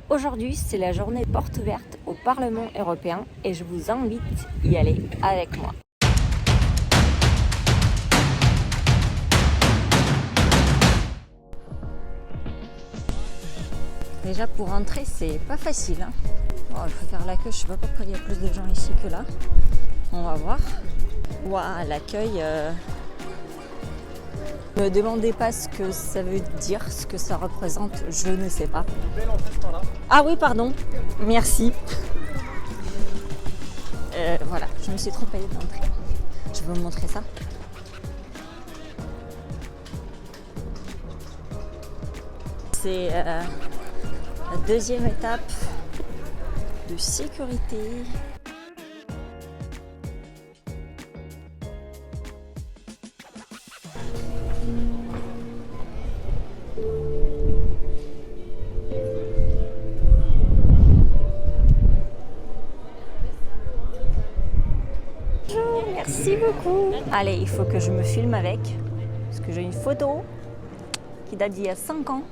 Aujourd'hui, c'est la journée porte ouverte au Parlement européen et je vous invite à y aller avec moi. Déjà pour rentrer, c'est pas facile. Hein. Oh, il faut faire la queue, je sais pas pourquoi il y a plus de gens ici que là. On va voir. Waouh, l'accueil. Ne me demandez pas ce que ça veut dire, ce que ça représente, je ne sais pas. Ah oui, pardon. Merci. Voilà, je me suis trompée d'entrée. Je vais vous montrer ça. C'est la deuxième étape de sécurité. Bonjour, merci beaucoup. Allez, il faut que je me filme avec, parce que j'ai une photo qui date d'il y a 5 ans.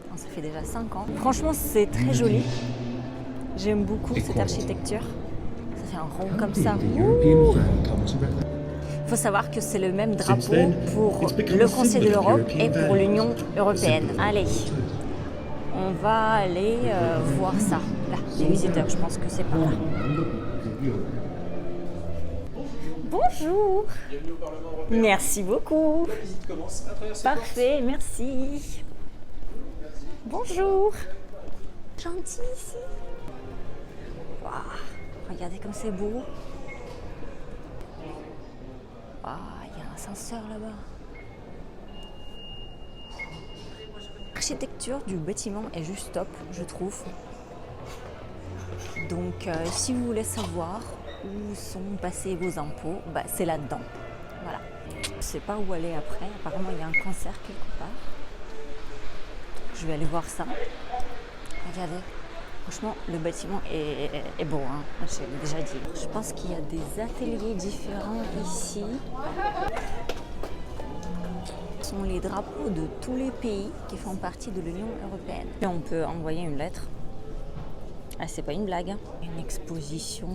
Non, ça fait déjà 5 ans. Franchement, c'est très joli. J'aime beaucoup cette architecture. Ça fait un rond comme ça. Il faut savoir que c'est le même drapeau pour le Conseil de l'Europe et pour l'Union européenne. Allez, on va aller voir ça. Là, les visiteurs, je pense que c'est par là. Bonjour. Bienvenue au Parlement européen. Merci beaucoup. La visite commence à travers cette Parfait, merci. Bonjour. Gentil ici. Waouh, regardez comme c'est beau. Waouh, il y a un ascenseur là-bas. L'architecture du bâtiment est juste top, je trouve. Donc, si vous voulez savoir où sont passés vos impôts, bah, c'est là-dedans. Voilà. Je ne sais pas où aller après. Apparemment, il y a un concert quelque part. Je vais aller voir ça. Regardez. Franchement, le bâtiment est beau, hein. Je l'ai déjà dit. Je pense qu'il y a des ateliers différents ici. Ce sont les drapeaux de tous les pays qui font partie de l'Union européenne. Et on peut envoyer une lettre. Ah, c'est pas une blague. Hein. Une exposition.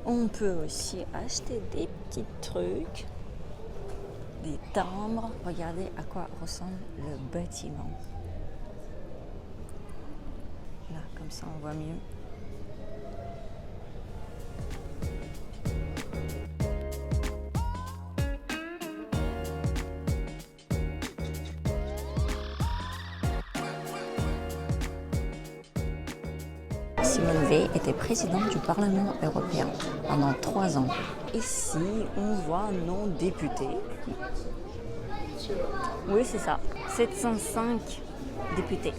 On peut aussi acheter des petits trucs. Des timbres. Regardez à quoi ressemble le bâtiment. Là, comme ça, on voit mieux. Simone Veil était présidente du Parlement européen pendant 3 ans. Ici, on voit nos députés. Oui, c'est ça. 705 députés.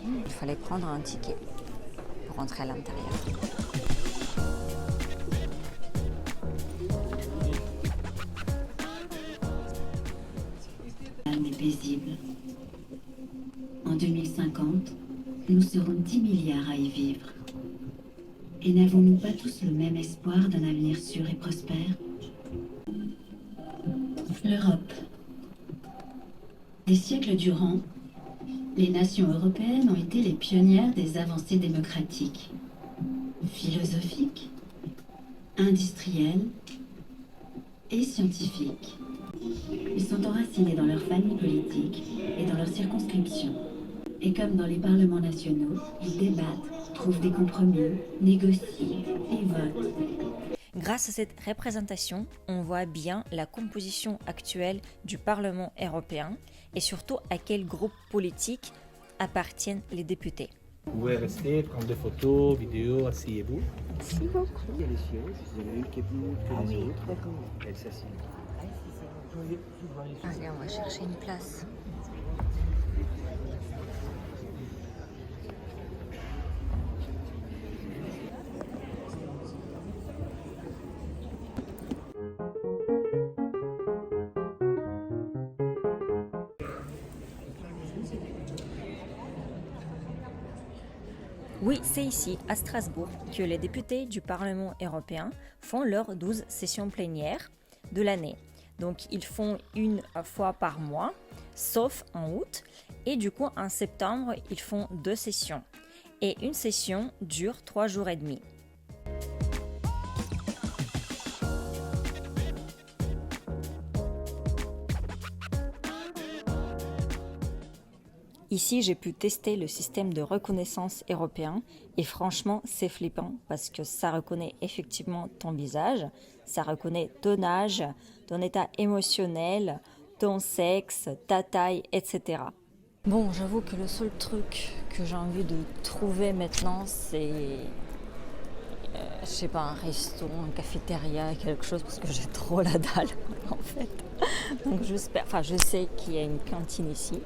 Il fallait prendre un ticket pour rentrer à l'intérieur. Et paisible. En 2050, nous serons 10 milliards à y vivre. Et n'avons-nous pas tous le même espoir d'un avenir sûr et prospère? L'Europe. Des siècles durant, les nations européennes ont été les pionnières des avancées démocratiques, philosophiques, industrielles et scientifiques. Ils sont enracinés dans leurs familles politiques et dans leurs circonscriptions. Et comme dans les parlements nationaux, ils débattent, trouvent des compromis, négocient et votent. Grâce à cette représentation, on voit bien la composition actuelle du Parlement européen et surtout à quel groupe politique appartiennent les députés. Vous pouvez rester, prendre des photos, vidéos, asseyez-vous. Merci beaucoup. Il y a les sièges, il y en a une qui est plus haute que les autres. D'accord. Elle s'assied. Allez, on va chercher une place. Oui, c'est ici, à Strasbourg, que les députés du Parlement européen font leurs 12 sessions plénières de l'année. Donc ils font une fois par mois, sauf en août. Et du coup, en septembre, ils font 2 sessions. Et une session dure 3 jours et demi. Ici, j'ai pu tester le système de reconnaissance européen et franchement, c'est flippant parce que ça reconnaît effectivement ton visage, ça reconnaît ton âge, ton état émotionnel, ton sexe, ta taille, etc. Bon, j'avoue que le seul truc que j'ai envie de trouver maintenant, c'est, je sais pas, un resto, une cafétéria, quelque chose, parce que j'ai trop la dalle, en fait. Donc j'espère, enfin je sais qu'il y a une cantine ici.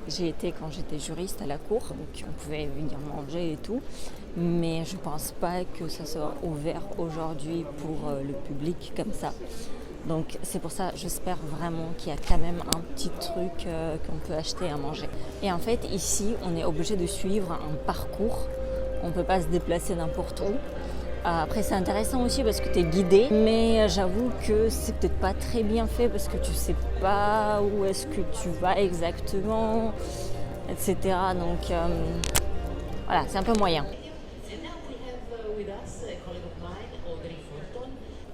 J'ai été quand j'étais juriste à la cour, donc on pouvait venir manger et tout. Mais je pense pas que ça soit ouvert aujourd'hui pour le public comme ça. Donc c'est pour ça, j'espère vraiment qu'il y a quand même un petit truc qu'on peut acheter à manger. Et en fait, ici, on est obligé de suivre un parcours. On ne peut pas se déplacer n'importe où. Après, c'est intéressant aussi parce que tu es guidé, mais j'avoue que c'est peut-être pas très bien fait parce que tu sais pas où est-ce que tu vas exactement, etc. Donc voilà, c'est un peu moyen.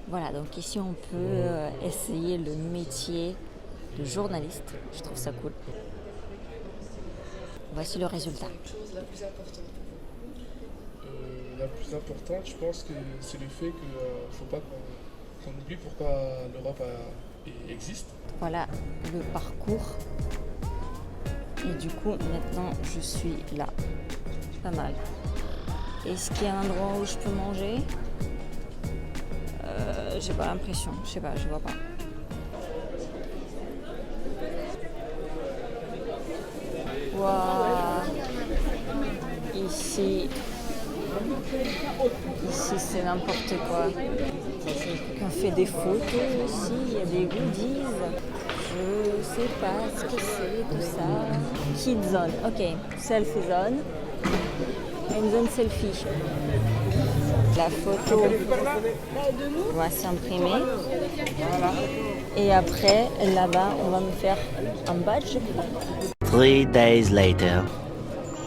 Voilà, donc ici on peut essayer le métier de journaliste. Je trouve ça cool. Voici le résultat. La plus importante, je pense que c'est le fait qu'il ne faut pas qu'on oublie pourquoi l'Europe existe. Voilà le parcours. Et du coup, maintenant, je suis là. Pas mal. Est-ce qu'il y a un endroit où je peux manger ? J'ai pas l'impression. Je sais pas, je vois pas. Waouh. Ici, c'est n'importe quoi. On fait des photos aussi, il y a des goodies. Je sais pas ce que c'est tout ça. Kid zone, ok. Selfie zone. Une zone selfie. La photo va s'imprimer. Et après, là-bas, on va me faire un badge. 3 days later.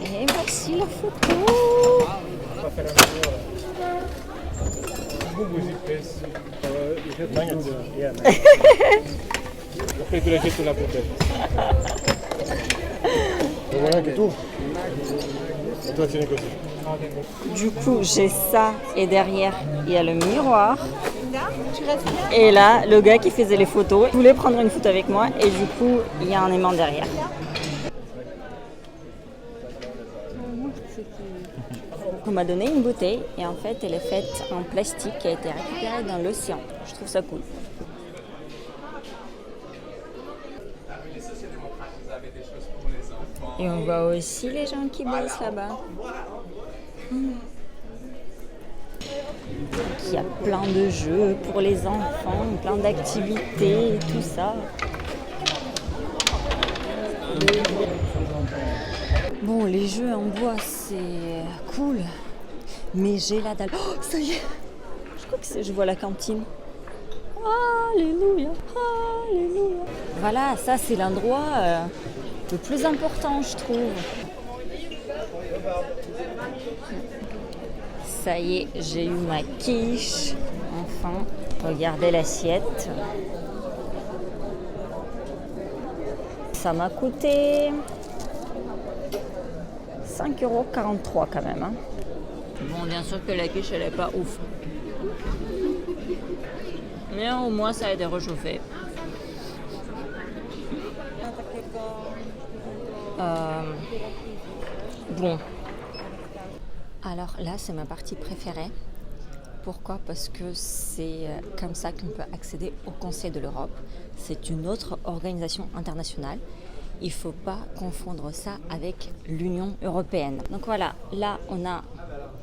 Et voici la photo. Après, tu la jettes la poubelle. Voilà, que tout. Toi, tu négocies. Du coup, j'ai ça et derrière, il y a le miroir. Et là, le gars qui faisait les photos voulait prendre une photo avec moi et du coup, il y a un aimant derrière. On m'a donné une bouteille et en fait, elle est faite en plastique qui a été récupérée dans l'océan. Je trouve ça cool. Et on voit aussi les gens qui bossent là-bas. Il y a plein de jeux pour les enfants, plein d'activités et tout ça. Bon, les jeux en bois, c'est cool, mais j'ai la dalle. Oh, ça y est, je crois que je vois la cantine. Alléluia, alléluia. Voilà, ça c'est l'endroit le plus important, je trouve. Ça y est, j'ai eu ma quiche. Enfin, regardez l'assiette. Ça m'a coûté 5,43 € quand même. Hein. Bon, bien sûr que la quiche, elle est pas ouf. Mais au moins, ça a été réchauffé. Bon. Alors là, c'est ma partie préférée. Pourquoi ? Parce que c'est comme ça qu'on peut accéder au Conseil de l'Europe. C'est une autre organisation internationale. Il ne faut pas confondre ça avec l'Union européenne. Donc voilà, là on a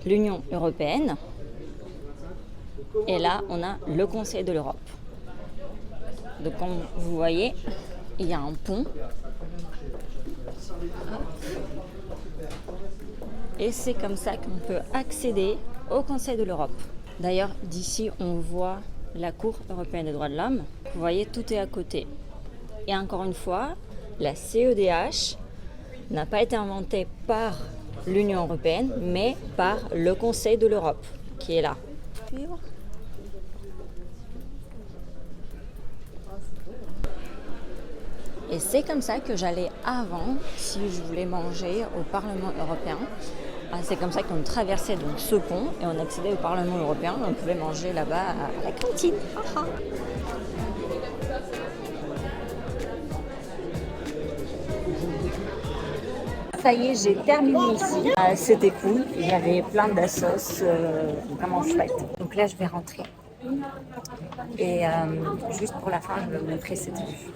l'Union européenne et là on a le Conseil de l'Europe. Donc comme vous voyez, il y a un pont. Et c'est comme ça qu'on peut accéder au Conseil de l'Europe. D'ailleurs, d'ici, on voit la Cour européenne des droits de l'homme. Vous voyez, tout est à côté. Et encore une fois, la CEDH n'a pas été inventée par l'Union européenne, mais par le Conseil de l'Europe, qui est là. Et c'est comme ça que j'allais avant, si je voulais manger au Parlement européen. C'est comme ça qu'on traversait donc ce pont et on accédait au Parlement européen. On pouvait manger là-bas à la cantine. Ça y est, j'ai terminé ici. C'était cool. Il y avait plein d'assos vraiment chouettes. Donc là, je vais rentrer. Et juste pour la fin, je vais vous montrer cette vue.